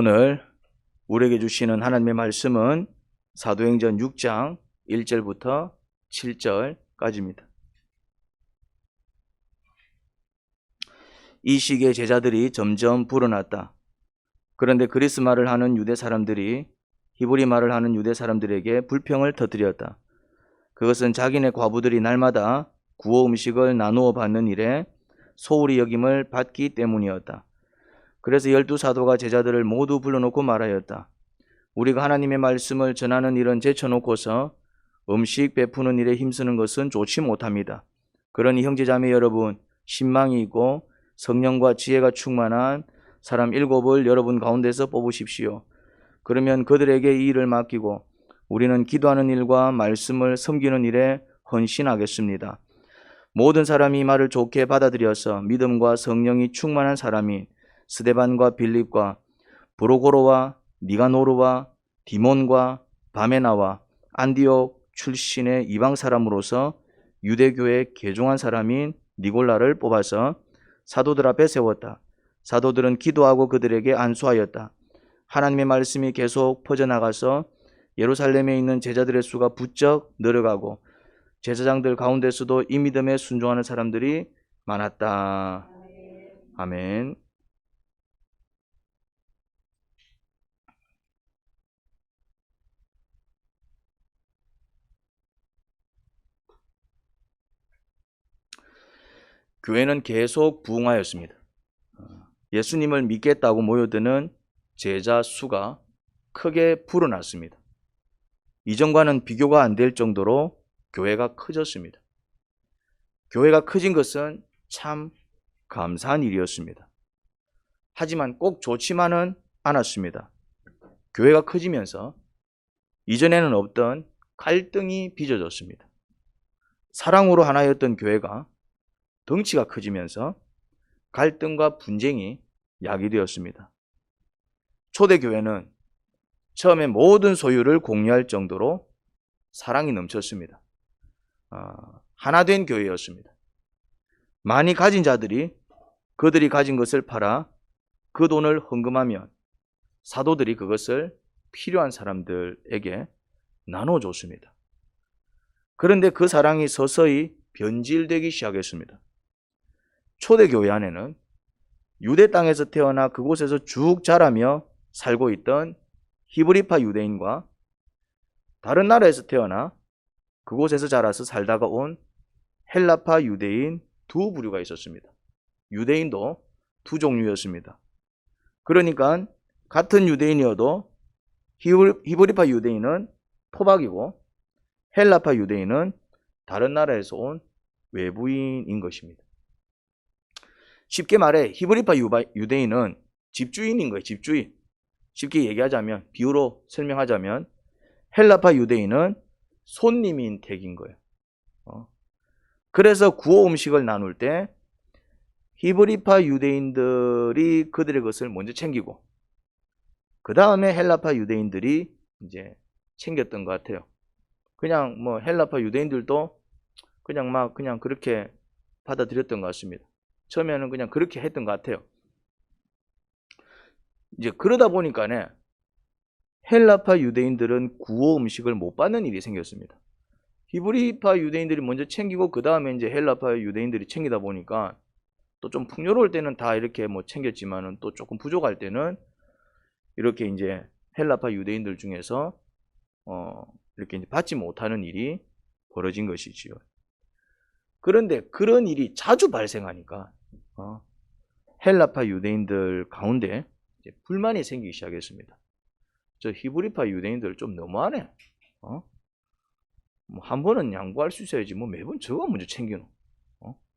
오늘 우리에게 주시는 하나님의 말씀은 사도행전 6장 1절부터 7절까지입니다. 이 시기에 제자들이 점점 불어났다. 그런데 그리스 말을 하는 유대 사람들이 히브리 말을 하는 유대 사람들에게 불평을 터뜨렸다. 그것은 자기네 과부들이 날마다 구호 음식을 나누어 받는 일에 소홀히 여김을 받기 때문이었다. 그래서 12사도가 제자들을 모두 불러놓고 말하였다. 우리가 하나님의 말씀을 전하는 일은 제쳐놓고서 음식 베푸는 일에 힘쓰는 것은 좋지 못합니다. 그러니 형제자매 여러분, 신망이 있고 성령과 지혜가 충만한 사람 7을 여러분 가운데서 뽑으십시오. 그러면 그들에게 이 일을 맡기고 우리는 기도하는 일과 말씀을 섬기는 일에 헌신하겠습니다. 모든 사람이 말을 좋게 받아들여서 믿음과 성령이 충만한 사람인 스데반과 빌립과 브로고로와 니가노르와 디몬과 바메나와 안디옥 출신의 이방 사람으로서 유대교에 개종한 사람인 니골라를 뽑아서 사도들 앞에 세웠다. 사도들은 기도하고 그들에게 안수하였다. 하나님의 말씀이 계속 퍼져나가서 예루살렘에 있는 제자들의 수가 부쩍 늘어가고 제사장들 가운데서도 이 믿음에 순종하는 사람들이 많았다. 아멘. 교회는 계속 부흥하였습니다. 예수님을 믿겠다고 모여드는 제자 수가 크게 불어났습니다. 이전과는 비교가 안 될 정도로 교회가 커졌습니다. 교회가 커진 것은 참 감사한 일이었습니다. 하지만 꼭 좋지만은 않았습니다. 교회가 커지면서 이전에는 없던 갈등이 빚어졌습니다. 사랑으로 하나였던 교회가 덩치가 커지면서 갈등과 분쟁이 야기되었습니다. 초대교회는 처음에 모든 소유를 공유할 정도로 사랑이 넘쳤습니다. 하나된 교회였습니다. 많이 가진 자들이 그들이 가진 것을 팔아 그 돈을 헌금하면 사도들이 그것을 필요한 사람들에게 나눠줬습니다. 그런데 그 사랑이 서서히 변질되기 시작했습니다. 초대교회 안에는 유대 땅에서 태어나 그곳에서 쭉 자라며 살고 있던 히브리파 유대인과 다른 나라에서 태어나 그곳에서 자라서 살다가 온 헬라파 유대인 두 부류가 있었습니다. 유대인도 두 종류였습니다. 그러니까 같은 유대인이어도 히브리파 유대인은 토박이고 헬라파 유대인은 다른 나라에서 온 외부인인 것입니다. 쉽게 말해 히브리파 유대인은 집주인인 거예요. 집주인. 쉽게 얘기하자면, 비유로 설명하자면 헬라파 유대인은 손님인 택인 거예요. 그래서 구호 음식을 나눌 때 히브리파 유대인들이 그들의 것을 먼저 챙기고 그 다음에 헬라파 유대인들이 이제 챙겼던 것 같아요. 그냥 뭐 헬라파 유대인들도 그냥 그렇게 받아들였던 것 같습니다. 처음에는 그냥 그렇게 했던 것 같아요. 이제 그러다 보니까네 헬라파 유대인들은 구호 음식을 못 받는 일이 생겼습니다. 히브리파 유대인들이 먼저 챙기고 그 다음에 이제 헬라파 유대인들이 챙기다 보니까 또 좀 풍요로울 때는 다 이렇게 뭐 챙겼지만은 또 조금 부족할 때는 이렇게 이제 헬라파 유대인들 중에서 이렇게 이제 받지 못하는 일이 벌어진 것이지요. 그런데 그런 일이 자주 발생하니까 헬라파 유대인들 가운데 이제 불만이 생기기 시작했습니다. 저 히브리파 유대인들 좀 너무하네. 뭐 한 번은 양보할 수 있어야지 뭐 매번 저거 먼저 챙기노.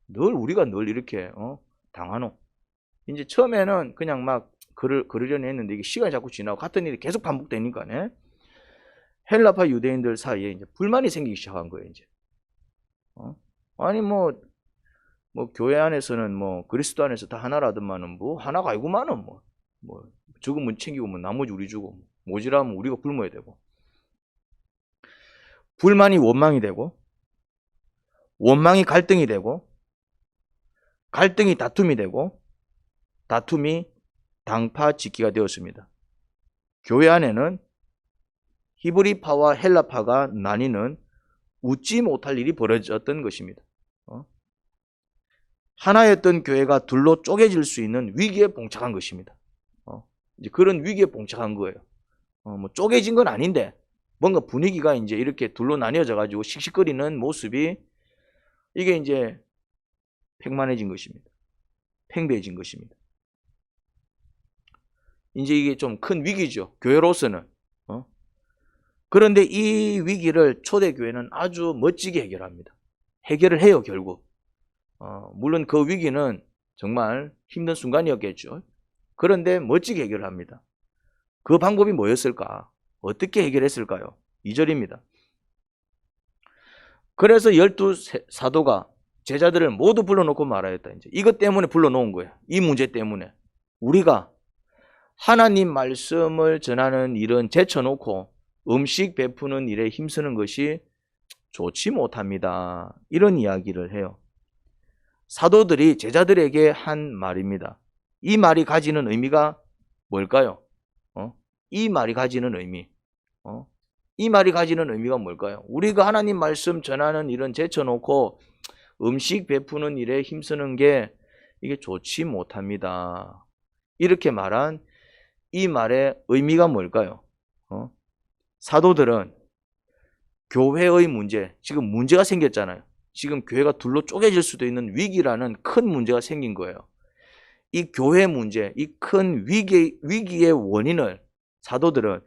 늘 우리가 늘 이렇게 당하노. 이제 처음에는 그냥 막 그러려니 했는데 이게 시간이 자꾸 지나고 같은 일이 계속 반복되니까네 헬라파 유대인들 사이에 이제 불만이 생기기 시작한 거예요. 이제 아니 뭐 교회 안에서는 뭐 그리스도 안에서 다 하나라더만은 뭐 하나가 아니구만은 뭐 저거 뭐 챙기고 뭐 나머지 우리 주고 모자라면 우리가 굶어야 되고 불만이 원망이 되고 원망이 갈등이 되고 갈등이 다툼이 되고 다툼이 당파 짓기가 되었습니다. 교회 안에는 히브리파와 헬라파가 나뉘는 웃지 못할 일이 벌어졌던 것입니다. 하나였던 교회가 둘로 쪼개질 수 있는 위기에 봉착한 것입니다. 이제 그런 위기에 봉착한 거예요. 뭐 쪼개진 건 아닌데 뭔가 분위기가 이제 이렇게 둘로 나뉘어져 가지고 씩씩거리는 모습이 이게 이제 팽만해진 것입니다. 팽배해진 것입니다. 이제 이게 좀 큰 위기죠. 교회로서는. 그런데 이 위기를 초대교회는 아주 멋지게 해결합니다. 해결을 해요, 결국. 물론 그 위기는 정말 힘든 순간이었겠죠. 그런데 멋지게 해결을 합니다. 그 방법이 뭐였을까? 어떻게 해결했을까요? 2절입니다. 그래서 12사도가 제자들을 모두 불러놓고 말하였다. 이제 이것 때문에 불러놓은 거예요. 이 문제 때문에. 우리가 하나님 말씀을 전하는 일은 제쳐놓고 음식 베푸는 일에 힘쓰는 것이 좋지 못합니다. 이런 이야기를 해요. 사도들이 제자들에게 한 말입니다. 이 말이 가지는 의미가 뭘까요? 이 말이 가지는 의미. 이 말이 가지는 의미가 뭘까요? 우리가 하나님 말씀 전하는 일은 제쳐놓고 음식 베푸는 일에 힘쓰는 게 이게 좋지 못합니다. 이렇게 말한 이 말의 의미가 뭘까요? 사도들은 교회의 문제, 지금 문제가 생겼잖아요. 지금 교회가 둘로 쪼개질 수도 있는 위기라는 큰 문제가 생긴 거예요. 이 교회 문제, 이 큰 위기의 원인을 사도들은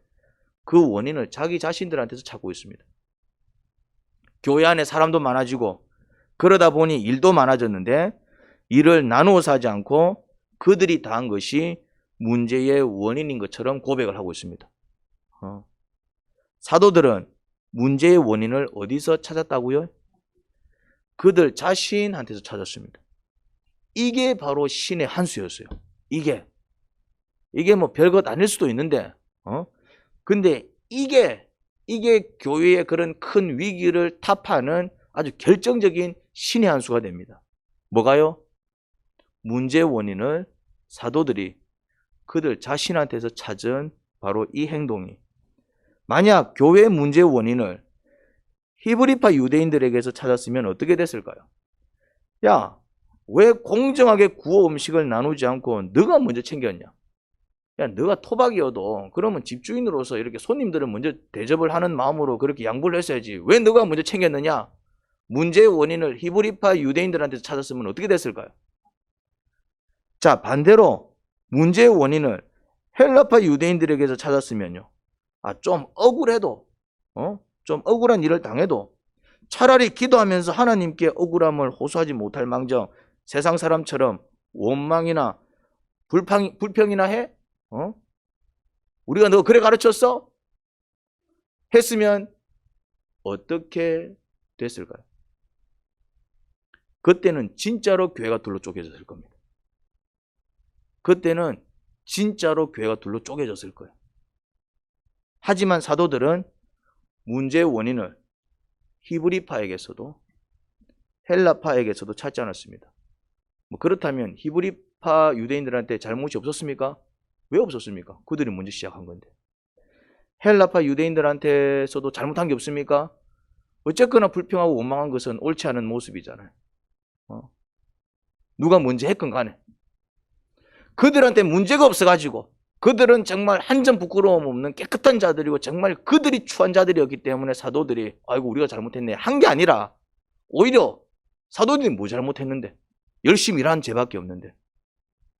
그 원인을 자기 자신들한테서 찾고 있습니다. 교회 안에 사람도 많아지고 그러다 보니 일도 많아졌는데 일을 나누어서 하지 않고 그들이 다 한 것이 문제의 원인인 것처럼 고백을 하고 있습니다. 사도들은 문제의 원인을 어디서 찾았다고요? 그들 자신한테서 찾았습니다. 이게 바로 신의 한 수였어요. 이게 뭐 별것 아닐 수도 있는데, 근데 이게 교회의 그런 큰 위기를 타파하는 아주 결정적인 신의 한 수가 됩니다. 뭐가요? 문제의 원인을 사도들이 그들 자신한테서 찾은 바로 이 행동이, 만약 교회의 문제의 원인을 히브리파 유대인들에게서 찾았으면 어떻게 됐을까요? 야, 왜 공정하게 구호 음식을 나누지 않고 너가 먼저 챙겼냐? 야, 너가 토박이어도 그러면 집주인으로서 이렇게 손님들을 먼저 대접을 하는 마음으로 그렇게 양보를 했어야지. 왜 너가 먼저 챙겼느냐? 문제의 원인을 히브리파 유대인들한테서 찾았으면 어떻게 됐을까요? 자, 반대로 문제의 원인을 헬라파 유대인들에게서 찾았으면요. 좀 억울해도, 좀 억울한 일을 당해도 차라리 기도하면서 하나님께 억울함을 호소하지 못할 망정 세상 사람처럼 원망이나 불평이나 해? 우리가 너 그래 가르쳤어? 했으면 어떻게 됐을까요? 그때는 진짜로 교회가 둘로 쪼개졌을 겁니다. 그때는 진짜로 교회가 둘로 쪼개졌을 거예요. 하지만 사도들은 문제의 원인을 히브리파에게서도 헬라파에게서도 찾지 않았습니다. 그렇다면 히브리파 유대인들한테 잘못이 없었습니까? 왜 없었습니까? 그들이 먼저 시작한 건데. 헬라파 유대인들한테서도 잘못한 게 없습니까? 어쨌거나 불평하고 원망한 것은 옳지 않은 모습이잖아요. 누가 먼저 했건 간에. 그들한테 문제가 없어가지고 그들은 정말 한 점 부끄러움 없는 깨끗한 자들이고 정말 그들이 추한 자들이었기 때문에 사도들이 아이고 우리가 잘못했네 한 게 아니라 오히려 사도들이 뭐 잘못했는데 열심히 일한 죄밖에 없는데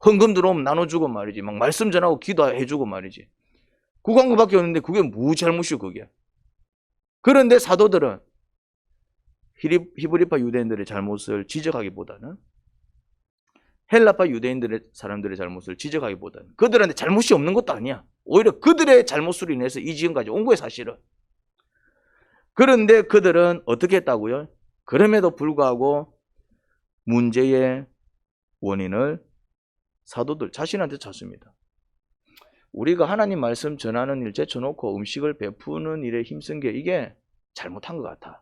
헌금 들어오면 나눠주고 말이지 막 말씀 전하고 기도해주고 말이지 그거 한 거밖에 없는데 그게 뭐 잘못이요 그게. 그런데 사도들은 히브리파 유대인들의 잘못을 지적하기보다는 헬라파 유대인들의 사람들의 잘못을 지적하기보다는 그들한테 잘못이 없는 것도 아니야. 오히려 그들의 잘못으로 인해서 이 지금까지 온 거예요 사실은. 그런데 그들은 어떻게 했다고요? 그럼에도 불구하고 문제의 원인을 사도들 자신한테 찾습니다. 우리가 하나님 말씀 전하는 일 제쳐놓고 음식을 베푸는 일에 힘쓴 게 이게 잘못한 것 같아.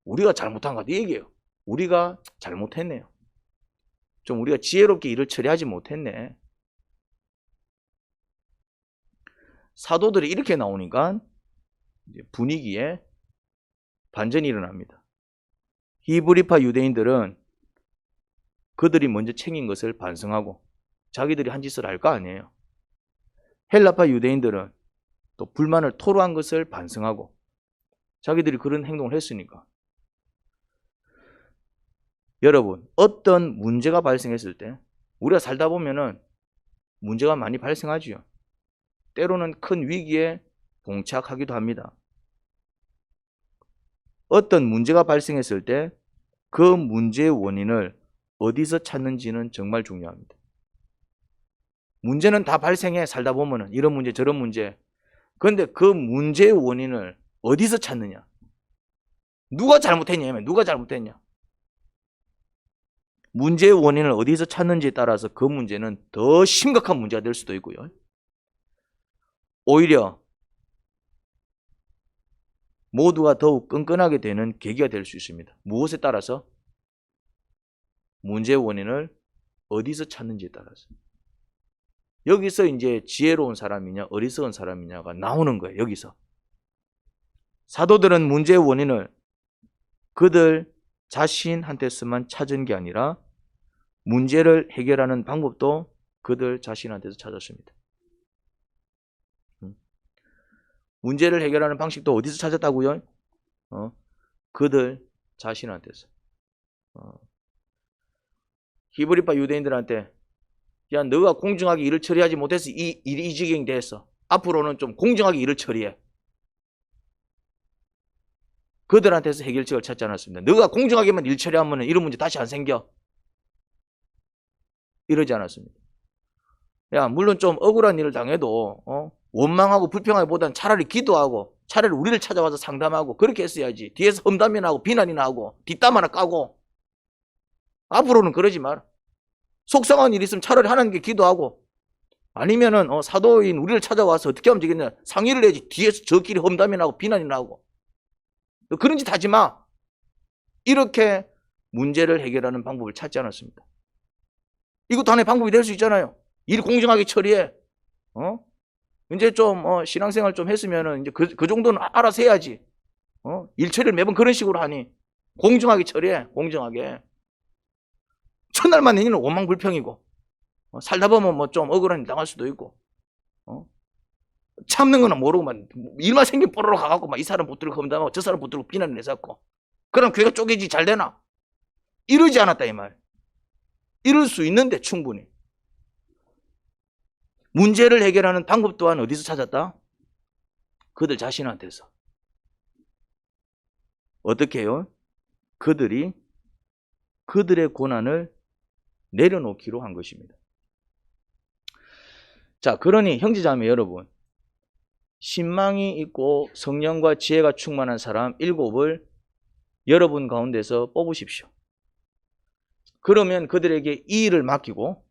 우리가 잘못한 것 같아. 이 얘기예요. 우리가 잘못했네요. 좀 우리가 지혜롭게 일을 처리하지 못했네. 사도들이 이렇게 나오니까 분위기에 반전이 일어납니다. 히브리파 유대인들은 그들이 먼저 챙긴 것을 반성하고 자기들이 한 짓을 알 거 아니에요. 헬라파 유대인들은 또 불만을 토로한 것을 반성하고 자기들이 그런 행동을 했으니까. 여러분, 어떤 문제가 발생했을 때 우리가 살다 보면은 문제가 많이 발생하지요. 때로는 큰 위기에 봉착하기도 합니다. 어떤 문제가 발생했을 때 그 문제의 원인을 어디서 찾는지는 정말 중요합니다. 문제는 다 발생해, 살다 보면은. 이런 문제, 저런 문제. 그런데 그 문제의 원인을 어디서 찾느냐? 누가 잘못했냐? 누가 잘못했냐? 문제의 원인을 어디서 찾는지에 따라서 그 문제는 더 심각한 문제가 될 수도 있고요. 오히려 모두가 더욱 끈끈하게 되는 계기가 될 수 있습니다. 무엇에 따라서? 문제의 원인을 어디서 찾는지에 따라서. 여기서 이제 지혜로운 사람이냐 어리석은 사람이냐가 나오는 거예요. 여기서. 사도들은 문제의 원인을 그들 자신한테서만 찾은 게 아니라 문제를 해결하는 방법도 그들 자신한테서 찾았습니다. 문제를 해결하는 방식도 어디서 찾았다고요? 그들 자신한테서. 히브리파 유대인들한테 야, 너가 공정하게 일을 처리하지 못해서 이 일이 이 지경이 됐어. 앞으로는 좀 공정하게 일을 처리해. 그들한테서 해결책을 찾지 않았습니다. 너가 공정하게만 일 처리하면 이런 문제 다시 안 생겨. 이러지 않았습니다. 야, 물론 좀 억울한 일을 당해도 원망하고 불평하기보다는 차라리 기도하고 차라리 우리를 찾아와서 상담하고 그렇게 했어야지. 뒤에서 험담이나 하고 비난이나 하고 뒷담 하나 까고. 앞으로는 그러지 마라. 속상한 일 있으면 차라리 하나님께 기도하고 아니면은 사도인 우리를 찾아와서 어떻게 하면 되겠냐. 상의를 해야지. 뒤에서 저끼리 험담이나 하고 비난이나 하고. 그런 짓 하지 마. 이렇게 문제를 해결하는 방법을 찾지 않았습니다. 이것도 하나의 방법이 될 수 있잖아요. 일 공정하게 처리해. 이제 좀 신앙생활 좀 했으면은 이제 그 정도는 알아서 해야지. 일 처리를 매번 그런 식으로 하니 공정하게 처리해. 공정하게. 첫날만 일은 원망불평이고 살다 보면 뭐 좀 억울한 일 당할 수도 있고 참는 거는 모르고 막 일만 생긴 뽀로로 가갖고 막 이 사람 붙들고 험담하고 저 사람 붙들고 비난을 해갖고 그럼 교회가 쪼개지 잘 되나? 이러지 않았다 이 말. 이럴 수 있는데 충분히. 문제를 해결하는 방법 또한 어디서 찾았다? 그들 자신한테서. 어떻게 해요? 그들이 그들의 고난을 내려놓기로 한 것입니다. 자, 그러니 형제자매 여러분, 신망이 있고 성령과 지혜가 충만한 사람 7을 여러분 가운데서 뽑으십시오. 그러면 그들에게 이 일을 맡기고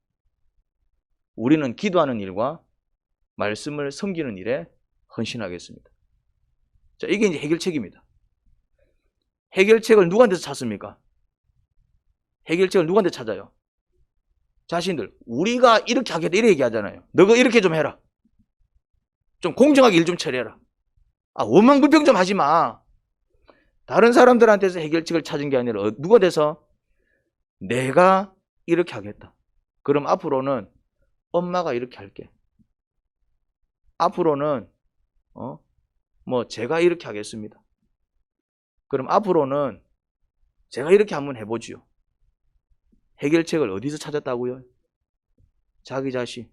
우리는 기도하는 일과 말씀을 섬기는 일에 헌신하겠습니다. 자, 이게 이제 해결책입니다. 해결책을 누구한테서 찾습니까? 해결책을 누구한테 찾아요? 자신들. 우리가 이렇게 하겠다 이렇게 얘기하잖아요. 너가 이렇게 좀 해라. 좀 공정하게 일 좀 처리해라. 원망불평 좀 하지 마. 다른 사람들한테서 해결책을 찾은 게 아니라 누가 돼서 내가 이렇게 하겠다. 그럼 앞으로는 엄마가 이렇게 할게. 앞으로는 뭐 제가 이렇게 하겠습니다. 그럼 앞으로는 제가 이렇게 한번 해보지요. 해결책을 어디서 찾았다고요? 자기 자신.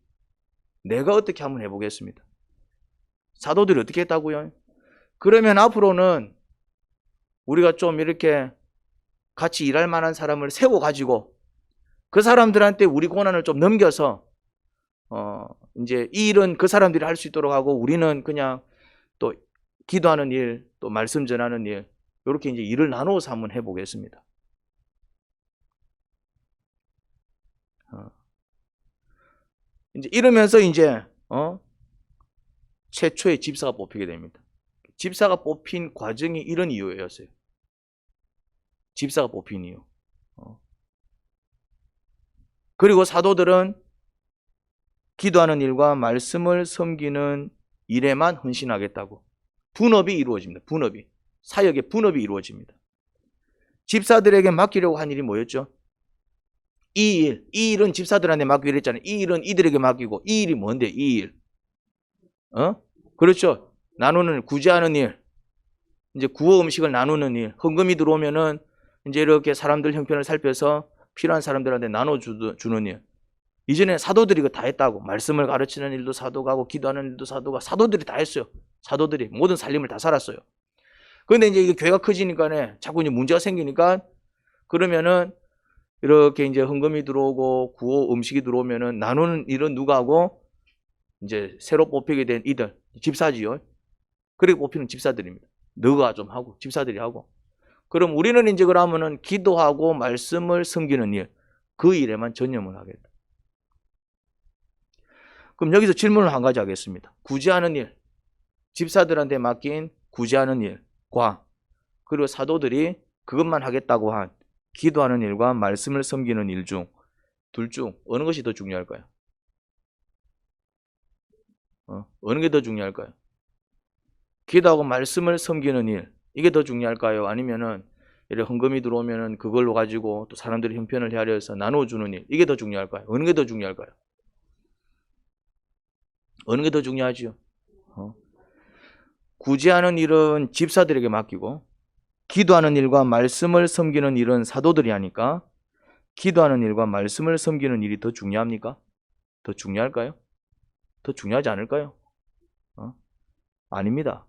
내가 어떻게 한번 해보겠습니다. 사도들이 어떻게 했다고요? 그러면 앞으로는 우리가 좀 이렇게 같이 일할 만한 사람을 세워가지고 그 사람들한테 우리 고난을 좀 넘겨서 이제 이 일은 그 사람들이 할 수 있도록 하고 우리는 그냥 또 기도하는 일, 또 말씀 전하는 일 이렇게 이제 일을 나누어서 한번 해보겠습니다. 이제 이러면서 이제 최초의 집사가 뽑히게 됩니다. 집사가 뽑힌 과정이 이런 이유였어요. 집사가 뽑힌 이유. 그리고 사도들은 기도하는 일과 말씀을 섬기는 일에만 헌신하겠다고. 분업이 이루어집니다. 분업이. 사역의 분업이 이루어집니다. 집사들에게 맡기려고 한 일이 뭐였죠? 이 일은 집사들한테 맡기로 했잖아요. 이 일은 이들에게 맡기고, 이 일이 뭔데, 이 일? 그렇죠. 나누는, 구제하는 일. 이제 구호 음식을 나누는 일. 헌금이 들어오면은, 이제 이렇게 사람들 형편을 살펴서 필요한 사람들한테 나눠주는 일. 이전에 사도들이 이거 다 했다고. 말씀을 가르치는 일도 사도가 하고, 기도하는 일도 사도가. 사도들이 다 했어요. 사도들이. 모든 살림을 다 살았어요. 그런데 이제 이게 교회가 커지니까 자꾸 이제 문제가 생기니까, 그러면은, 이렇게 이제 헌금이 들어오고 구호 음식이 들어오면은 나누는 일은 누가 하고? 이제 새로 뽑히게 된 이들, 집사지요. 그리고 뽑히는 집사들입니다. 너가 좀 하고, 집사들이 하고. 그럼 우리는 이제 그러면은 기도하고 말씀을 섬기는 일, 그 일에만 전념을 하겠다. 그럼 여기서 질문을 한 가지 하겠습니다. 구제하는 일, 집사들한테 맡긴 구제하는 일과 그리고 사도들이 그것만 하겠다고 한 기도하는 일과 말씀을 섬기는 일 중, 둘 중 어느 것이 더 중요할까요? 어느 게 더 중요할까요? 기도하고 말씀을 섬기는 일, 이게 더 중요할까요? 아니면은 이렇게 헌금이 들어오면은 그걸로 가지고 또 사람들의 형편을 헤아려서 나눠주는 일, 이게 더 중요할까요? 어느 게 더 중요할까요? 어느 게 더 중요하지요? 구제하는 일은 집사들에게 맡기고, 기도하는 일과 말씀을 섬기는 일은 사도들이 하니까 기도하는 일과 말씀을 섬기는 일이 더 중요합니까? 더 중요할까요? 더 중요하지 않을까요? 아닙니다.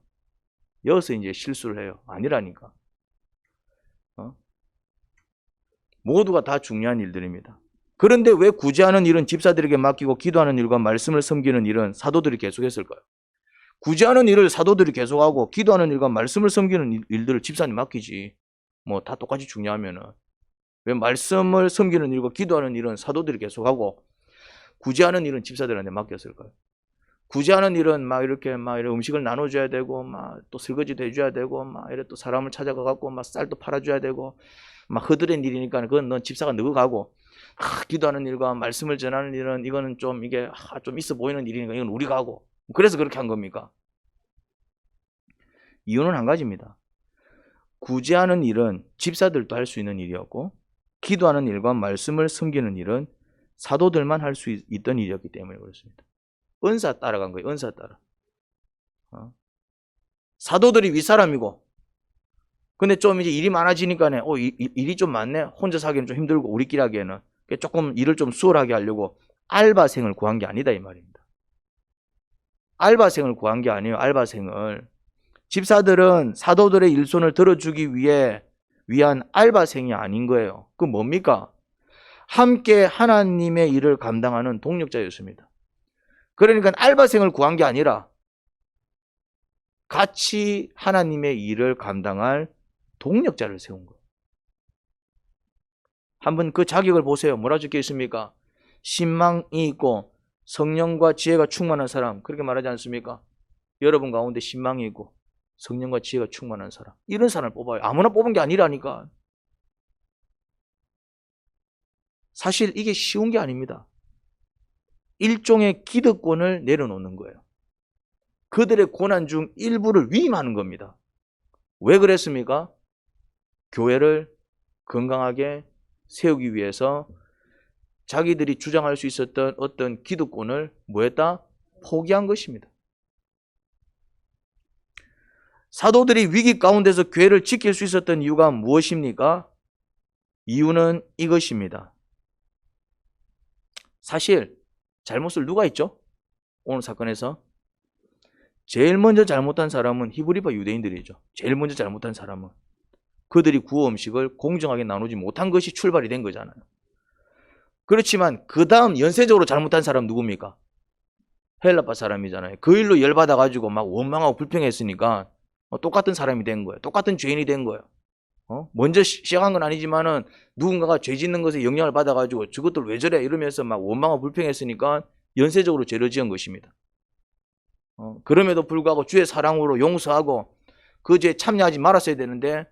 여기서 이제 실수를 해요. 아니라니까. 모두가 다 중요한 일들입니다. 그런데 왜 구제하는 일은 집사들에게 맡기고 기도하는 일과 말씀을 섬기는 일은 사도들이 계속했을까요? 구제하는 일을 사도들이 계속하고 기도하는 일과 말씀을 섬기는 일들을 집사님 맡기지. 뭐 다 똑같이 중요하면은. 왜 말씀을 섬기는 일과 기도하는 일은 사도들이 계속하고 구제하는 일은 집사들한테 맡겼을까요? 구제하는 일은 막 이렇게 음식을 나눠줘야 되고 막 또 설거지도 해줘야 되고 막 이래 또 사람을 찾아가 갖고 막 쌀도 팔아줘야 되고 막 허드렛 일이니까 그건 넌 집사가 너가 가고, 기도하는 일과 말씀을 전하는 일은 이거는 좀 이게 좀 있어 보이는 일이니까 이건 우리가 하고. 그래서 그렇게 한 겁니까? 이유는 한 가지입니다. 구제하는 일은 집사들도 할 수 있는 일이었고 기도하는 일과 말씀을 섬기는 일은 사도들만 할 수 있던 일이었기 때문에 그렇습니다. 은사 따라간 거예요. 은사 따라. 사도들이 윗사람이고, 근데 좀 이제 일이 많아지니까 일이 좀 많네. 혼자서 하기는 좀 힘들고 우리끼리 하기에는 조금 일을 좀 수월하게 하려고 알바생을 구한 게 아니다 이 말입니다. 알바생을 구한 게 아니에요. 알바생을. 집사들은 사도들의 일손을 들어주기 위한 알바생이 아닌 거예요. 그 뭡니까? 함께 하나님의 일을 감당하는 동력자였습니다. 그러니까 알바생을 구한 게 아니라 같이 하나님의 일을 감당할 동력자를 세운 거예요. 한번 그 자격을 보세요. 뭐라 적혀 있습니까? 신망이 있고 성령과 지혜가 충만한 사람, 그렇게 말하지 않습니까? 여러분 가운데 신망이 있고 성령과 지혜가 충만한 사람, 이런 사람을 뽑아요. 아무나 뽑은 게 아니라니까. 사실 이게 쉬운 게 아닙니다. 일종의 기득권을 내려놓는 거예요. 그들의 고난 중 일부를 위임하는 겁니다. 왜 그랬습니까? 교회를 건강하게 세우기 위해서 자기들이 주장할 수 있었던 어떤 기득권을 뭐했다? 포기한 것입니다. 사도들이 위기 가운데서 교회를 지킬 수 있었던 이유가 무엇입니까? 이유는 이것입니다. 사실 잘못을 누가 했죠? 오늘 사건에서 제일 먼저 잘못한 사람은 히브리파 유대인들이죠. 제일 먼저 잘못한 사람은 그들이 구호 음식을 공정하게 나누지 못한 것이 출발이 된 거잖아요. 그렇지만 그 다음 연쇄적으로 잘못한 사람 누굽니까? 헬라파 사람이잖아요. 그 일로 열받아가지고 막 원망하고 불평했으니까 똑같은 사람이 된 거예요. 똑같은 죄인이 된 거예요. 먼저 시작한 건 아니지만은 누군가가 죄 짓는 것에 영향을 받아가지고 저것들 왜 저래 이러면서 막 원망하고 불평했으니까 연쇄적으로 죄를 지은 것입니다. 그럼에도 불구하고 주의 사랑으로 용서하고 그 죄에 참여하지 말았어야 되는데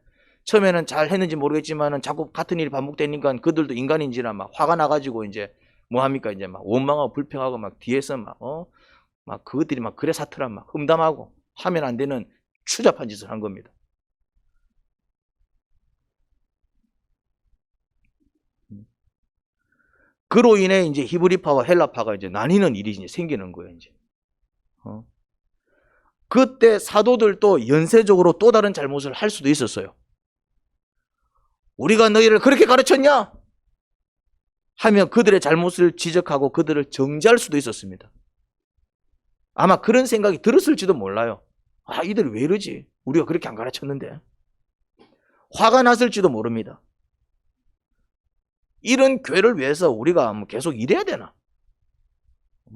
처음에는 잘 했는지 모르겠지만은 자꾸 같은 일이 반복되니까 그들도 인간인지라 막 화가 나가지고 이제 뭐 합니까? 이제 막 원망하고 불평하고 막 뒤에서 막 막 그것들이 막 그래 사트라 막 험담하고 하면 안 되는 추잡한 짓을 한 겁니다. 그로 인해 이제 히브리파와 헬라파가 이제 나뉘는 일이 이제 생기는 거예요, 이제. 그때 사도들도 연쇄적으로 또 다른 잘못을 할 수도 있었어요. 우리가 너희를 그렇게 가르쳤냐? 하면 그들의 잘못을 지적하고 그들을 정죄할 수도 있었습니다. 아마 그런 생각이 들었을지도 몰라요. 아, 이들이 왜 이러지? 우리가 그렇게 안 가르쳤는데. 화가 났을지도 모릅니다. 이런 교회를 위해서 우리가 뭐 계속 일해야 되나?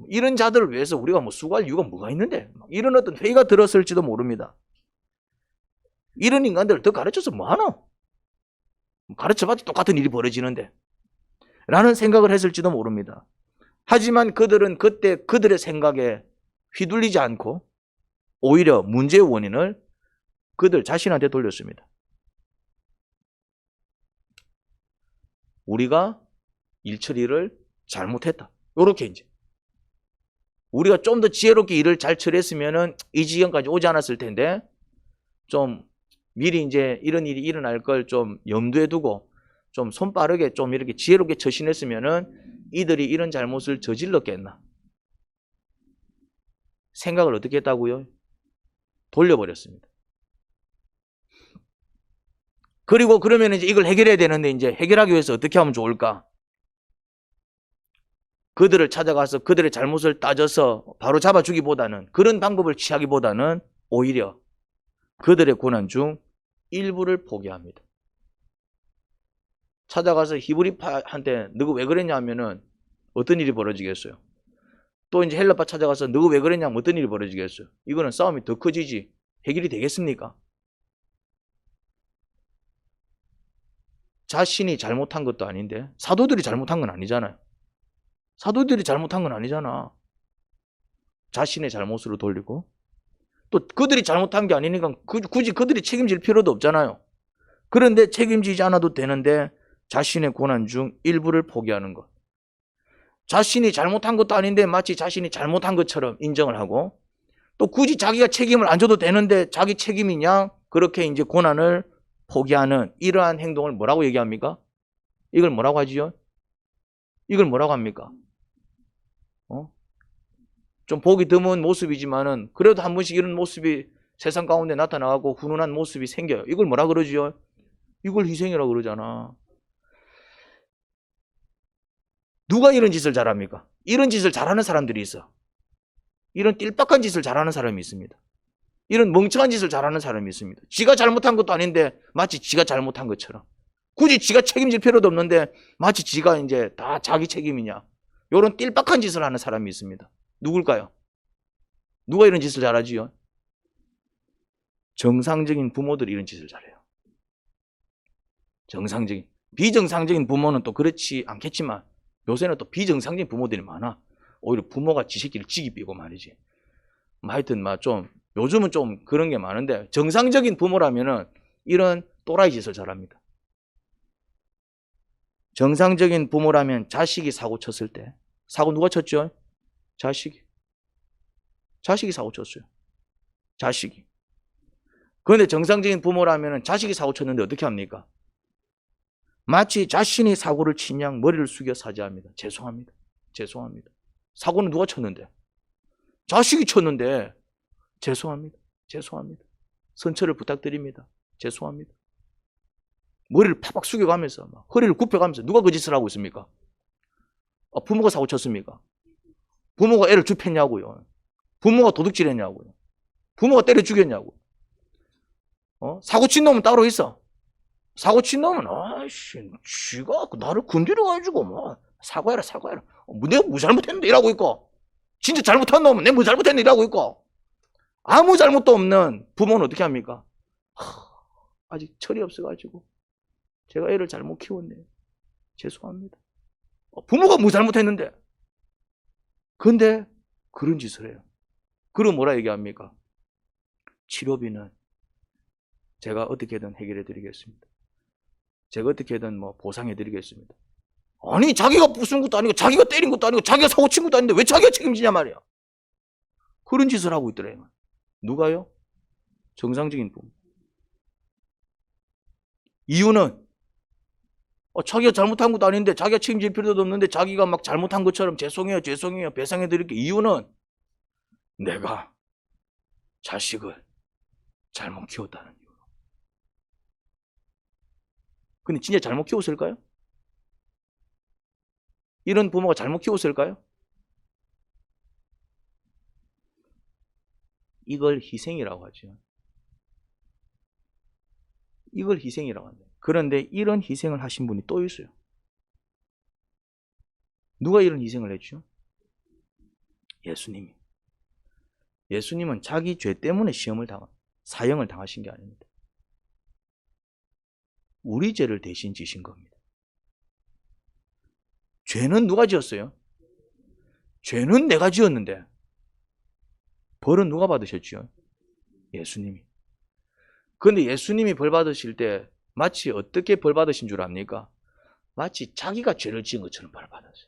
이런 자들을 위해서 우리가 뭐 수고할 이유가 뭐가 있는데? 이런 어떤 회의가 들었을지도 모릅니다. 이런 인간들을 더 가르쳐서 뭐하노? 가르쳐봐도 똑같은 일이 벌어지는데 라는 생각을 했을지도 모릅니다. 하지만 그들은 그때 그들의 생각에 휘둘리지 않고 오히려 문제의 원인을 그들 자신한테 돌렸습니다. 우리가 일 처리를 잘못했다. 요렇게 이제 우리가 좀 더 지혜롭게 일을 잘 처리했으면은 이 지경까지 오지 않았을 텐데 좀 미리 이제 이런 일이 일어날 걸 좀 염두에 두고 좀 손빠르게 좀 이렇게 지혜롭게 처신했으면은 이들이 이런 잘못을 저질렀겠나? 생각을 어떻게 했다고요? 돌려버렸습니다. 그리고 그러면 이제 이걸 해결해야 되는데 이제 해결하기 위해서 어떻게 하면 좋을까? 그들을 찾아가서 그들의 잘못을 따져서 바로 잡아주기보다는 그런 방법을 취하기보다는 오히려 그들의 고난 중 일부를 포기합니다. 찾아가서 히브리파한테 너가 왜 그랬냐 하면은 어떤 일이 벌어지겠어요? 또 이제 헬라파 찾아가서 너가 왜 그랬냐 하면 어떤 일이 벌어지겠어요? 이거는 싸움이 더 커지지 해결이 되겠습니까? 자신이 잘못한 것도 아닌데 사도들이 잘못한 건 아니잖아요. 사도들이 잘못한 건 아니잖아. 자신의 잘못으로 돌리고 또 그들이 잘못한 게 아니니까 굳이 그들이 책임질 필요도 없잖아요. 그런데 책임지지 않아도 되는데 자신의 고난 중 일부를 포기하는 것. 자신이 잘못한 것도 아닌데 마치 자신이 잘못한 것처럼 인정을 하고 또 굳이 자기가 책임을 안 져도 되는데 자기 책임이냐 그렇게 이제 고난을 포기하는 이러한 행동을 뭐라고 얘기합니까? 이걸 뭐라고 하지요? 이걸 뭐라고 합니까? 좀 보기 드문 모습이지만은 그래도 한 번씩 이런 모습이 세상 가운데 나타나고 훈훈한 모습이 생겨요. 이걸 뭐라 그러지요? 이걸 희생이라고 그러잖아. 누가 이런 짓을 잘합니까? 이런 짓을 잘하는 사람들이 있어. 이런 띨박한 짓을 잘하는 사람이 있습니다. 이런 멍청한 짓을 잘하는 사람이 있습니다. 지가 잘못한 것도 아닌데 마치 지가 잘못한 것처럼. 굳이 지가 책임질 필요도 없는데 마치 지가 이제 다 자기 책임이냐. 이런 띨박한 짓을 하는 사람이 있습니다. 누굴까요? 누가 이런 짓을 잘하지요? 정상적인 부모들이 이런 짓을 잘해요. 정상적인. 비정상적인 부모는 또 그렇지 않겠지만 요새는 또 비정상적인 부모들이 많아. 오히려 부모가 지 새끼를 지기 삐고 말이지. 하여튼 좀 요즘은 좀 그런 게 많은데 정상적인 부모라면은 이런 또라이 짓을 잘합니다. 정상적인 부모라면 자식이 사고 쳤을 때 사고 누가 쳤죠? 자식이 사고 쳤어요. 자식이. 그런데 정상적인 부모라면 자식이 사고 쳤는데 어떻게 합니까? 마치 자신이 사고를 친 양 머리를 숙여 사죄합니다. 죄송합니다. 죄송합니다. 사고는 누가 쳤는데? 자식이 쳤는데 죄송합니다. 죄송합니다. 선처를 부탁드립니다. 죄송합니다. 머리를 파박 숙여가면서 허리를 굽혀가면서 누가 그 짓을 하고 있습니까? 부모가 사고 쳤습니까? 부모가 애를 줍혔냐고요. 부모가 도둑질했냐고요. 부모가 때려 죽였냐고. 사고 친 놈은 따로 있어. 사고 친 놈은 아이씨 쥐가 나를 건드려가지고 사과해라. 내가 뭐 잘못했는데 이러고 있고 진짜 잘못한 놈은 내가 뭐 잘못했는데 이러고 있고 아무 잘못도 없는 부모는 어떻게 합니까? 아직 철이 없어가지고 제가 애를 잘못 키웠네. 죄송합니다. 부모가 뭐 잘못했는데 근데 그런 짓을 해요. 그럼 뭐라 얘기합니까? 치료비는 제가 어떻게든 해결해 드리겠습니다. 제가 어떻게든 보상해 드리겠습니다. 아니 자기가 부순 것도 아니고 자기가 때린 것도 아니고 자기가 사고 친 것도 아닌데 왜 자기가 책임지냐 말이야. 그런 짓을 하고 있더래요. 누가요? 정상적인 부모. 이유는 자기가 잘못한 것도 아닌데, 자기가 책임질 필요도 없는데 자기가 막 잘못한 것처럼 죄송해요, 죄송해요, 배상해 드릴게. 이유는 내가 자식을 잘못 키웠다는 이유로. 근데 진짜 잘못 키웠을까요? 이런 부모가 잘못 키웠을까요? 이걸 희생이라고 하죠. 이걸 희생이라고 합니다. 그런데 이런 희생을 하신 분이 또 있어요. 누가 이런 희생을 했죠? 예수님이. 예수님은 자기 죄 때문에 사형을 당하신 게 아닙니다. 우리 죄를 대신 지신 겁니다. 죄는 누가 지었어요? 죄는 내가 지었는데 벌은 누가 받으셨죠? 예수님이. 그런데 예수님이 벌 받으실 때 마치 어떻게 벌 받으신 줄 압니까? 마치 자기가 죄를 지은 것처럼 벌 받았어요.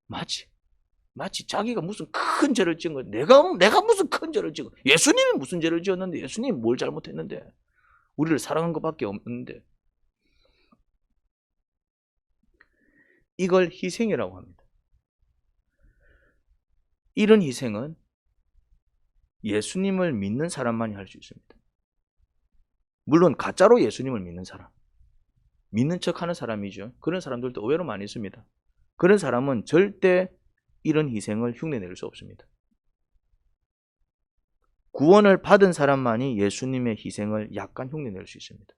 마치 자기가 무슨 큰 죄를 지은 거예요. 내가 무슨 큰 죄를 지은 거예요. 예수님이 무슨 죄를 지었는데, 예수님이 뭘 잘못했는데, 우리를 사랑한 것밖에 없는데. 이걸 희생이라고 합니다. 이런 희생은 예수님을 믿는 사람만이 할 수 있습니다. 물론 가짜로 예수님을 믿는 사람, 믿는 척하는 사람이죠. 그런 사람들도 의외로 많이 있습니다. 그런 사람은 절대 이런 희생을 흉내낼 수 없습니다. 구원을 받은 사람만이 예수님의 희생을 약간 흉내낼 수 있습니다.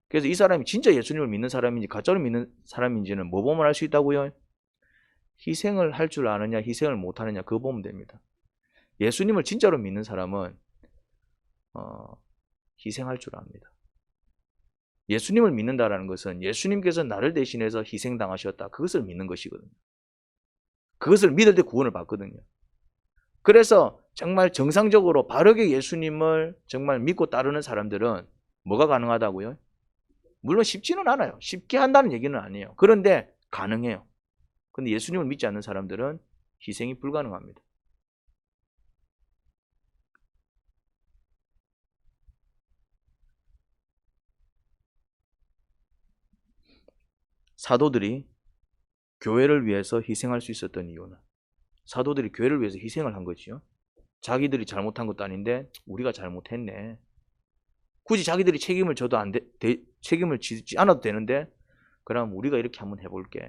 그래서 이 사람이 진짜 예수님을 믿는 사람인지 가짜로 믿는 사람인지는 뭐 보면 알 수 있다고요? 희생을 할 줄 아느냐, 희생을 못하느냐, 그거 보면 됩니다. 예수님을 진짜로 믿는 사람은 희생할 줄 압니다. 예수님을 믿는다라는 것은 예수님께서 나를 대신해서 희생당하셨다, 그것을 믿는 것이거든요. 그것을 믿을 때 구원을 받거든요. 그래서 정말 정상적으로 바르게 예수님을 정말 믿고 따르는 사람들은 뭐가 가능하다고요? 물론 쉽지는 않아요. 쉽게 한다는 얘기는 아니에요. 그런데 가능해요. 근데 예수님을 믿지 않는 사람들은 희생이 불가능합니다. 사도들이 교회를 위해서 희생할 수 있었던 이유는, 사도들이 교회를 위해서 희생을 한 거지요. 자기들이 잘못한 것도 아닌데 우리가 잘못했네. 굳이 자기들이 책임을 지지 않아도 되는데, 그럼 우리가 이렇게 한번 해볼게.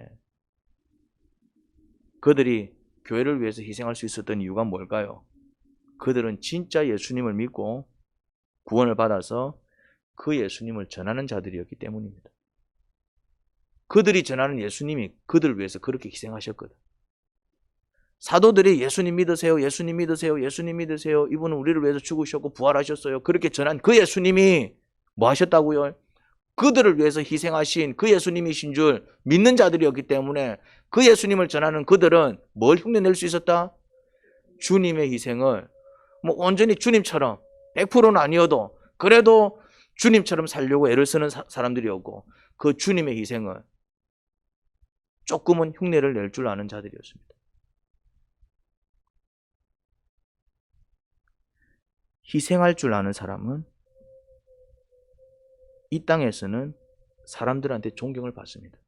그들이 교회를 위해서 희생할 수 있었던 이유가 뭘까요? 그들은 진짜 예수님을 믿고 구원을 받아서 그 예수님을 전하는 자들이었기 때문입니다. 그들이 전하는 예수님이 그들을 위해서 그렇게 희생하셨거든. 사도들이 예수님 믿으세요, 예수님 믿으세요, 예수님 믿으세요, 이분은 우리를 위해서 죽으셨고 부활하셨어요, 그렇게 전한 그 예수님이 뭐 하셨다고요? 그들을 위해서 희생하신 그 예수님이신 줄 믿는 자들이었기 때문에 그 예수님을 전하는 그들은 뭘 흉내낼 수 있었다? 주님의 희생을 온전히 주님처럼 100%는 아니어도 그래도 주님처럼 살려고 애를 쓰는 사람들이었고, 그 주님의 희생을 조금은 흉내를 낼 줄 아는 자들이었습니다. 희생할 줄 아는 사람은 이 땅에서는 사람들한테 존경을 받습니다.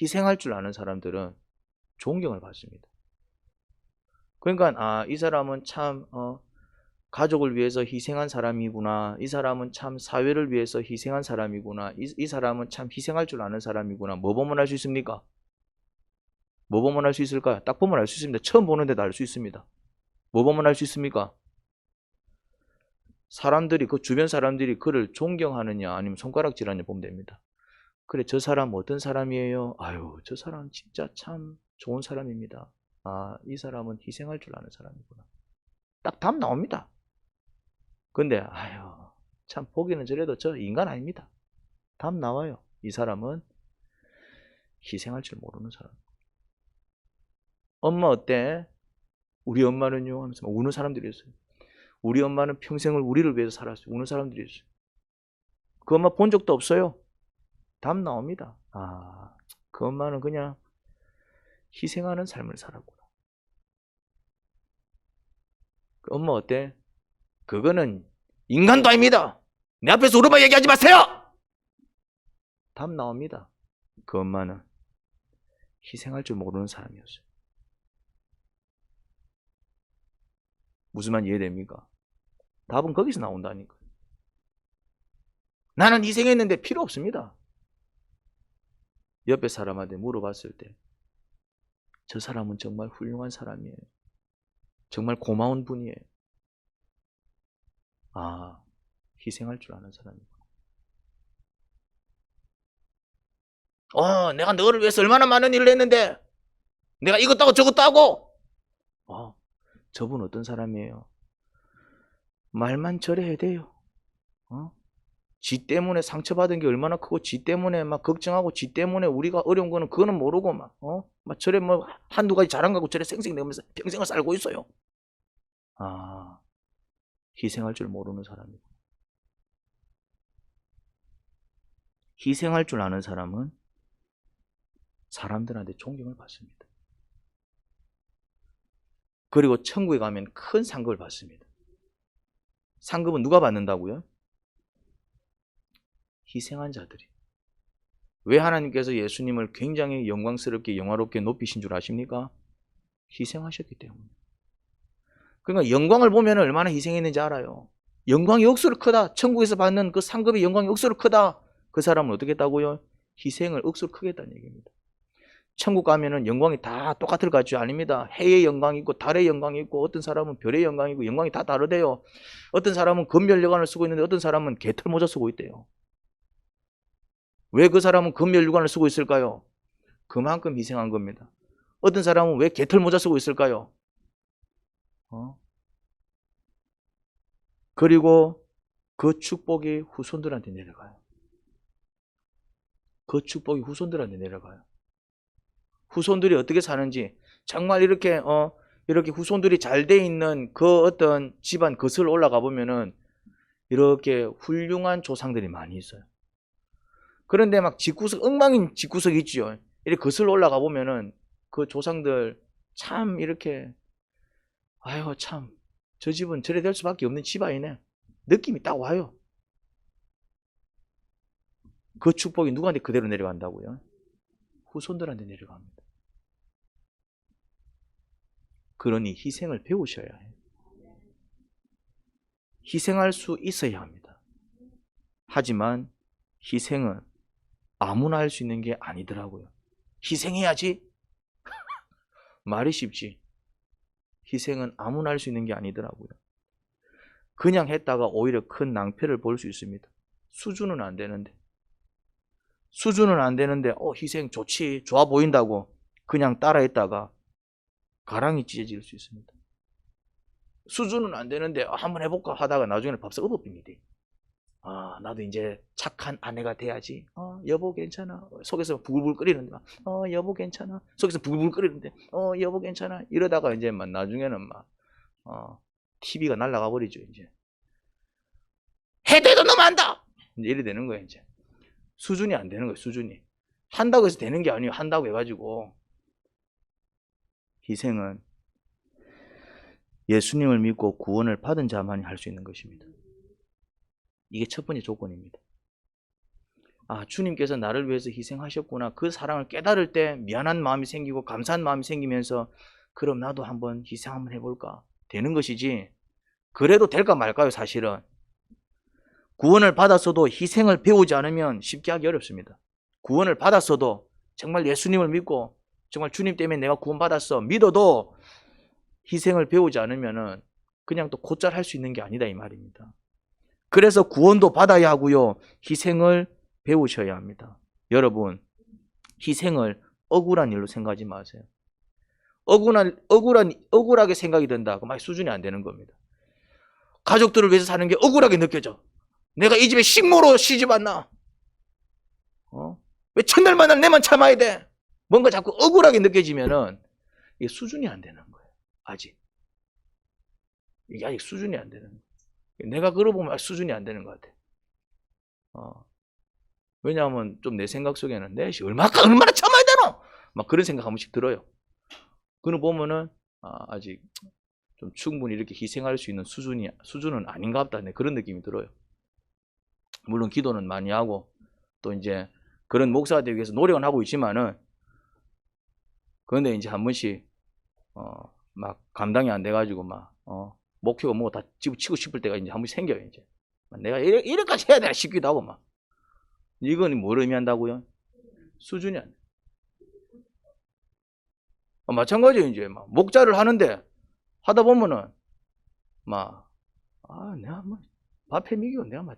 희생할 줄 아는 사람들은 존경을 받습니다. 그러니까 이 사람은 참 가족을 위해서 희생한 사람이구나, 이 사람은 참 사회를 위해서 희생한 사람이구나, 이 사람은 참 희생할 줄 아는 사람이구나. 뭐 보면 알 수 있습니까? 뭐 보면 알 수 있을까요? 딱 보면 알 수 있습니다. 처음 보는데도 알 수 있습니다. 뭐 보면 알 수 있습니까? 주변 사람들이 그를 존경하느냐 아니면 손가락질하느냐 보면 됩니다. 그래, 저 사람 어떤 사람이에요? 아유, 저 사람 진짜 참 좋은 사람입니다. 이 사람은 희생할 줄 아는 사람이구나. 딱 답 나옵니다. 근데 참 보기는 저래도 저 인간 아닙니다. 답 나와요. 이 사람은 희생할 줄 모르는 사람. 엄마 어때? 우리 엄마는요? 하면서 우는 사람들이 있어요. 우리 엄마는 평생을 우리를 위해서 살았어요. 우는 사람들이 있어요. 그 엄마 본 적도 없어요. 답 나옵니다. 그 엄마는 그냥 희생하는 삶을 살았구나. 그 엄마 어때? 그거는 인간도 아닙니다. 내 앞에서 우르마 얘기하지 마세요! 답 나옵니다. 그 엄마는 희생할 줄 모르는 사람이었어요. 무슨 말 이해됩니까? 답은 거기서 나온다니까. 나는 희생했는데 필요 없습니다. 옆에 사람한테 물어봤을 때 저 사람은 정말 훌륭한 사람이에요. 정말 고마운 분이에요. 아, 희생할 줄 아는 사람이구나. 내가 너를 위해서 얼마나 많은 일을 했는데 내가 이것도 하고 저것도 하고. 저분 어떤 사람이에요? 말만 저래야 돼요. 지 때문에 상처받은 게 얼마나 크고 지 때문에 막 걱정하고 지 때문에 우리가 어려운 거는 그거는 모르고 막 저래 뭐 한두 가지 잘한 거고 저래 쌩쌩대면서 평생을 살고 있어요. 희생할 줄 모르는 사람이고. 희생할 줄 아는 사람은 사람들한테 존경을 받습니다. 그리고 천국에 가면 큰 상급을 받습니다. 상급은 누가 받는다고요? 희생한 자들이. 왜 하나님께서 예수님을 굉장히 영광스럽게 영화롭게 높이신 줄 아십니까? 희생하셨기 때문에. 그러니까 영광을 보면 얼마나 희생했는지 알아요. 영광이 억수로 크다. 천국에서 받는 그 상급의 영광이 억수로 크다. 그 사람은 어떻게 했다고요? 희생을 억수로 크게 했다는 얘기입니다. 천국 가면은 영광이 다 똑같을 것 같죠? 아닙니다. 해의 영광이 있고 달의 영광이 있고 어떤 사람은 별의 영광이 있고 영광이 다 다르대요. 어떤 사람은 금멸여관을 쓰고 있는데 어떤 사람은 개털모자 쓰고 있대요. 왜 그 사람은 금멸유관을 쓰고 있을까요? 그만큼 희생한 겁니다. 어떤 사람은 왜 개털모자 쓰고 있을까요? 그리고 그 축복이 후손들한테 내려가요. 그 축복이 후손들한테 내려가요. 후손들이 어떻게 사는지 정말 이렇게 후손들이 잘 돼 있는 그 어떤 집안 거슬러 올라가 보면은 이렇게 훌륭한 조상들이 많이 있어요. 그런데 막 집구석, 엉망인 집구석이 있죠. 이렇게 거슬러 올라가 보면은 그 조상들 참 이렇게, 아유, 참, 저 집은 저래 될 수밖에 없는 집안이네. 느낌이 딱 와요. 그 축복이 누구한테 그대로 내려간다고요? 후손들한테 내려갑니다. 그러니 희생을 배우셔야 해요. 희생할 수 있어야 합니다. 하지만 희생은 아무나 할 수 있는 게 아니더라고요. 희생해야지. 말이 쉽지. 희생은 아무나 할 수 있는 게 아니더라고요. 그냥 했다가 오히려 큰 낭패를 볼 수 있습니다. 수준은 안 되는데. 희생 좋지, 좋아 보인다고 그냥 따라했다가 가랑이 찢어질 수 있습니다. 수준은 안 되는데 한번 해볼까 하다가 나중에는 밥상 엎어집니다. 나도 이제 착한 아내가 돼야지. 여보 괜찮아. 속에서 부글부글 끓이는데 막, 여보 괜찮아. 속에서 부글부글 끓이는데, 여보 괜찮아. 이러다가 이제 막 나중에는 막, TV가 날아가 버리죠, 이제. 해대도 너무 한다! 이제 이래 되는 거예요, 이제. 수준이 안 되는 거예요, 수준이. 한다고 해서 되는 게 아니에요, 한다고 해가지고. 희생은 예수님을 믿고 구원을 받은 자만이 할 수 있는 것입니다. 이게 첫 번째 조건입니다. 주님께서 나를 위해서 희생하셨구나. 그 사랑을 깨달을 때 미안한 마음이 생기고 감사한 마음이 생기면서 그럼 나도 한번 희생 한번 해볼까? 되는 것이지. 그래도 될까 말까요, 사실은. 구원을 받았어도 희생을 배우지 않으면 쉽게 하기 어렵습니다. 구원을 받았어도 정말 예수님을 믿고 정말 주님 때문에 내가 구원받았어 믿어도 희생을 배우지 않으면 그냥 또 곧잘 할 수 있는 게 아니다 이 말입니다. 그래서 구원도 받아야 하고요. 희생을 배우셔야 합니다. 여러분, 희생을 억울한 일로 생각하지 마세요. 억울하게 생각이 된다. 그럼 수준이 안 되는 겁니다. 가족들을 위해서 사는 게 억울하게 느껴져. 내가 이 집에 식모로 시집 왔나? 왜 첫날만날 내만 참아야 돼? 뭔가 자꾸 억울하게 느껴지면은 이게 수준이 안 되는 거예요. 아직. 이게 아직 수준이 안 되는 거예요. 내가 걸어보면 수준이 안 되는 것 같아. 왜냐하면 좀 내 생각 속에는 내시 얼마나 참아야 되노? 막 그런 생각 한 번씩 들어요. 그걸 보면은 아직 좀 충분히 이렇게 희생할 수 있는 수준은 아닌가 보다. 네, 그런 느낌이 들어요. 물론 기도는 많이 하고 또 이제 그런 목사가 되기 위해서 노력은 하고 있지만은, 그런데 이제 한 번씩 막 감당이 안 돼가지고 막 목표가 뭐 다 치고 싶을 때가 이제 한 번씩 생겨요. 이제 내가 이렇게까지 해야 되나 싶기도 하고 막. 이건 뭘 의미한다고요? 수준이 안 돼. 마찬가지예요. 이제 막 목자를 하는데 하다 보면은 막 내가 뭐 밥해 먹이고 내가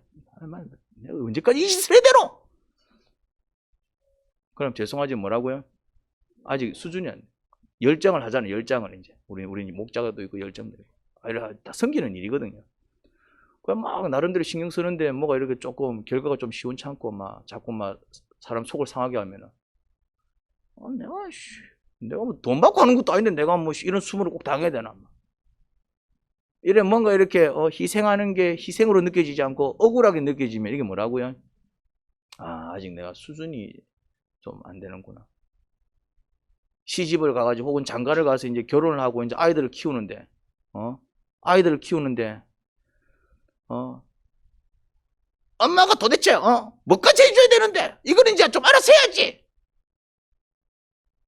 언제까지 이 짓을 해야 되노? 그럼 죄송하지 뭐라고요? 아직 수준이 안 돼. 열정을 하잖아요. 열정을 이제 우리 목자가도 있고 열정도 있고 다 섬기는 일이거든요. 그냥 막 나름대로 신경 쓰는데 뭐가 이렇게 조금 결과가 좀 시원찮고 막 자꾸 막 사람 속을 상하게 하면은 내가 뭐 돈 받고 하는 것도 아닌데 내가 뭐 이런 수모를 꼭 당해야 되나? 이래 뭔가 이렇게 희생하는 게 희생으로 느껴지지 않고 억울하게 느껴지면 이게 뭐라고요? 아직 내가 수준이 좀 안 되는구나. 시집을 가가지고 혹은 장가를 가서 이제 결혼을 하고 이제 아이들을 키우는데 엄마가 도대체 뭐까지 해줘야 되는데 이거는 이제 좀 알아서 해야지.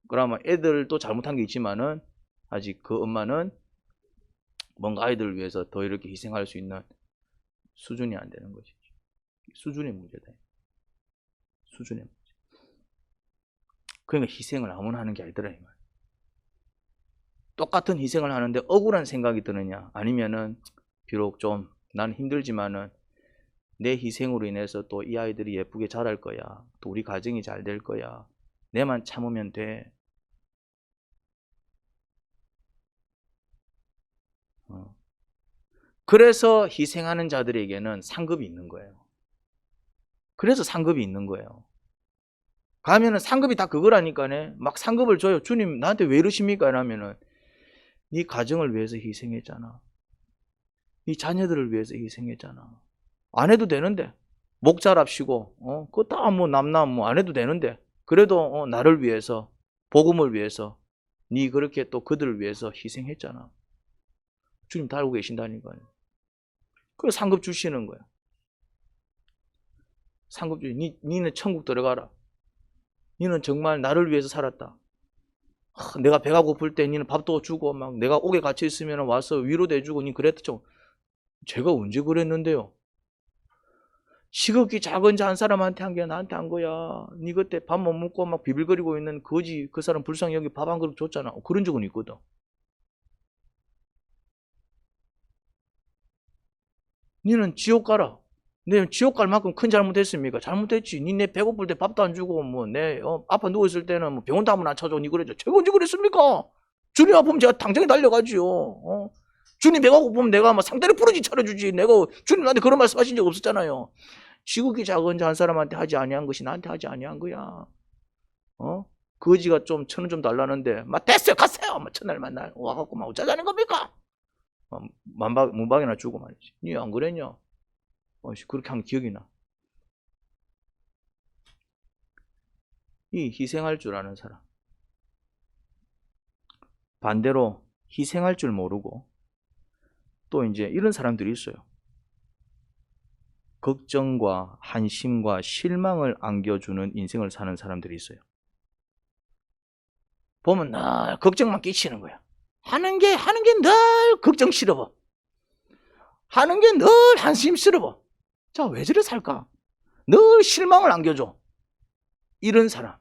그러면 애들도 잘못한 게 있지만은 아직 그 엄마는 뭔가 아이들을 위해서 더 이렇게 희생할 수 있는 수준이 안 되는 것이죠. 수준의 문제다. 수준의 문제. 그러니까 희생을 아무나 하는 게 아니더라 이 말. 똑같은 희생을 하는데 억울한 생각이 드느냐, 아니면은 비록 좀 난 힘들지만은 내 희생으로 인해서 또 이 아이들이 예쁘게 자랄 거야, 또 우리 가정이 잘 될 거야, 내만 참으면 돼. 그래서 희생하는 자들에게는 상급이 있는 거예요. 그래서 상급이 있는 거예요. 가면은 상급이 다 그거라니까네. 막 상급을 줘요. 주님 나한테 왜 이러십니까? 이러면은 네 가정을 위해서 희생했잖아. 네 자녀들을 위해서 희생했잖아. 안 해도 되는데 목자랍시고 그거 다 뭐 남남 뭐 안 해도 되는데 그래도 나를 위해서, 복음을 위해서 네 그렇게 또 그들을 위해서 희생했잖아. 주님 다 알고 계신다니까요. 그래서 상급 주시는 거야. 상급 주시. 니는 천국 들어가라. 니는 정말 나를 위해서 살았다. 내가 배가 고플 때 니는 밥도 주고 막 내가 옥에 갇혀 있으면 와서 위로도 해주고 니 그랬죠. 제가 언제 그랬는데요? 시극이 작은 자 한 사람한테 한 게 나한테 한 거야. 니 그때 밥 못 먹고 막 비빌거리고 있는 거지 그 사람 불쌍히 여기 밥 한 그릇 줬잖아. 그런 적은 있거든. 니는 지옥 가라. 내 지옥 갈 만큼 큰 잘못했습니까? 잘못했지. 니네 배고플 때 밥도 안 주고 뭐 내 아파 누워 있을 때는 뭐 병원도 한번 안 찾아오. 니 그랬죠. 제가 언제 그랬습니까? 주님 아프면 제가 당장에 달려가지요. 주님 배가 고프면 내가 막 상대를 부르지 차려주지. 내가 주님 나한테 그런 말씀 하신 적 없었잖아요. 지극히 작은 자 한 사람한테 하지 아니한 것이 나한테 하지 아니한 거야. 거지가 좀 1,000원 좀 달라는데 막 됐어요 갔어요. 막 첫날 만날 와갖고 막 어쩌자는 겁니까? 문박이나 주고 말이지. 니 안 그랬냐? 그렇게 한 기억이 나. 이 희생할 줄 아는 사람. 반대로 희생할 줄 모르고 또 이제 이런 사람들이 있어요. 걱정과 한심과 실망을 안겨주는 인생을 사는 사람들이 있어요. 보면 늘 걱정만 끼치는 거야. 하는 게 늘 걱정스러워. 하는 게 늘 한심스러워. 자, 왜 저래 살까? 늘 실망을 안겨줘. 이런 사람.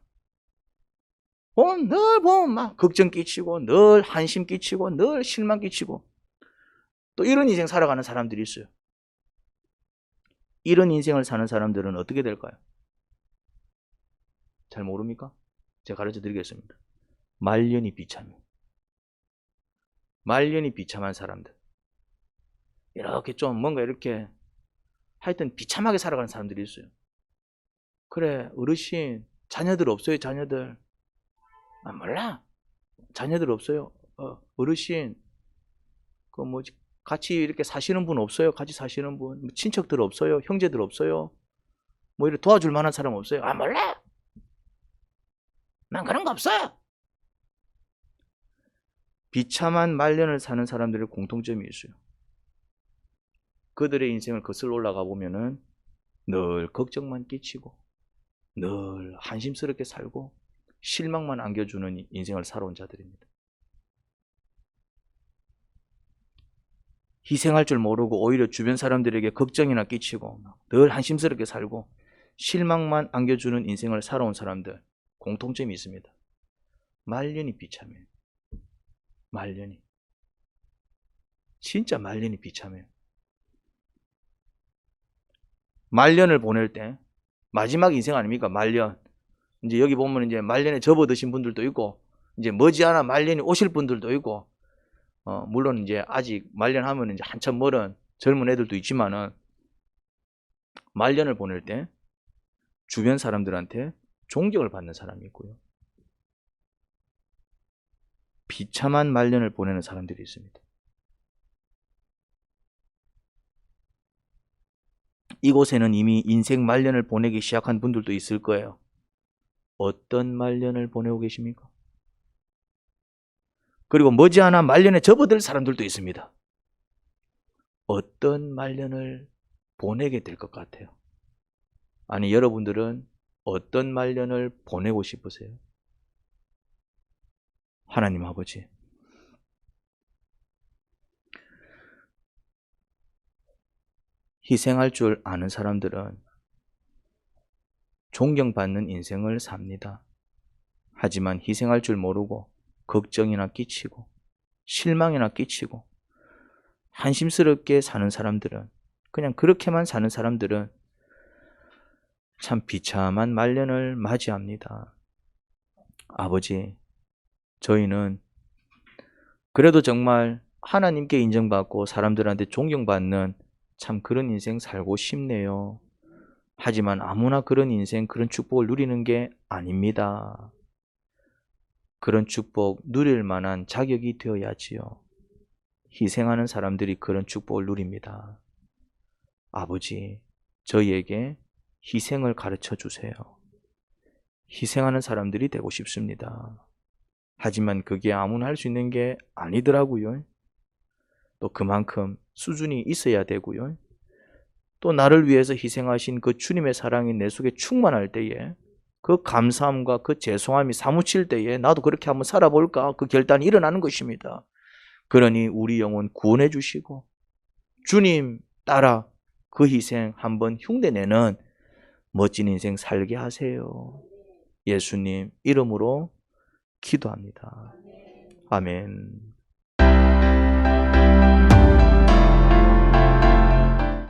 늘 보면 막 걱정 끼치고, 늘 한심 끼치고, 늘 실망 끼치고. 또 이런 인생 살아가는 사람들이 있어요. 이런 인생을 사는 사람들은 어떻게 될까요? 잘 모릅니까? 제가 가르쳐 드리겠습니다. 말년이 비참해. 말년이 비참한 사람들. 이렇게 좀 뭔가 이렇게 하여튼 비참하게 살아가는 사람들이 있어요. 그래, 어르신, 자녀들 없어요, 자녀들. 몰라. 자녀들 없어요. 어르신, 같이 이렇게 사시는 분 없어요? 같이 사시는 분. 친척들 없어요? 형제들 없어요? 뭐 이렇게 도와줄 만한 사람 없어요? 몰라. 난 그런 거 없어요. 비참한 말년을 사는 사람들의 공통점이 있어요. 그들의 인생을 거슬러 올라가 보면은 늘 걱정만 끼치고 늘 한심스럽게 살고 실망만 안겨주는 인생을 살아온 자들입니다. 희생할 줄 모르고 오히려 주변 사람들에게 걱정이나 끼치고 늘 한심스럽게 살고 실망만 안겨주는 인생을 살아온 사람들 공통점이 있습니다. 말년이 비참해요. 말년이. 진짜 말년이 비참해요. 말년을 보낼 때 마지막 인생 아닙니까? 말년. 이제 여기 보면 이제 말년에 접어드신 분들도 있고 이제 머지않아 말년이 오실 분들도 있고 물론 이제 아직 말년하면 이제 한참 멀은 젊은 애들도 있지만은 말년을 보낼 때 주변 사람들한테 존경을 받는 사람이 있고요. 비참한 말년을 보내는 사람들이 있습니다. 이곳에는 이미 인생 말년을 보내기 시작한 분들도 있을 거예요. 어떤 말년을 보내고 계십니까? 그리고 머지않아 말년에 접어들 사람들도 있습니다. 어떤 말년을 보내게 될 것 같아요? 아니, 여러분들은 어떤 말년을 보내고 싶으세요? 하나님 아버지, 희생할 줄 아는 사람들은 존경받는 인생을 삽니다. 하지만 희생할 줄 모르고 걱정이나 끼치고 실망이나 끼치고 한심스럽게 사는 사람들은 그냥 그렇게만 사는 사람들은 참 비참한 말년을 맞이합니다. 아버지, 저희는 그래도 정말 하나님께 인정받고 사람들한테 존경받는 참 그런 인생 살고 싶네요. 하지만 아무나 그런 인생, 그런 축복을 누리는 게 아닙니다. 그런 축복 누릴 만한 자격이 되어야지요. 희생하는 사람들이 그런 축복을 누립니다. 아버지, 저희에게 희생을 가르쳐 주세요. 희생하는 사람들이 되고 싶습니다. 하지만 그게 아무나 할 수 있는 게 아니더라고요. 또 그만큼 수준이 있어야 되고요. 또 나를 위해서 희생하신 그 주님의 사랑이 내 속에 충만할 때에 그 감사함과 그 죄송함이 사무칠 때에 나도 그렇게 한번 살아볼까? 그 결단이 일어나는 것입니다. 그러니 우리 영혼 구원해 주시고 주님 따라 그 희생 한번 흉내내는 멋진 인생 살게 하세요. 예수님 이름으로 기도합니다. 아멘.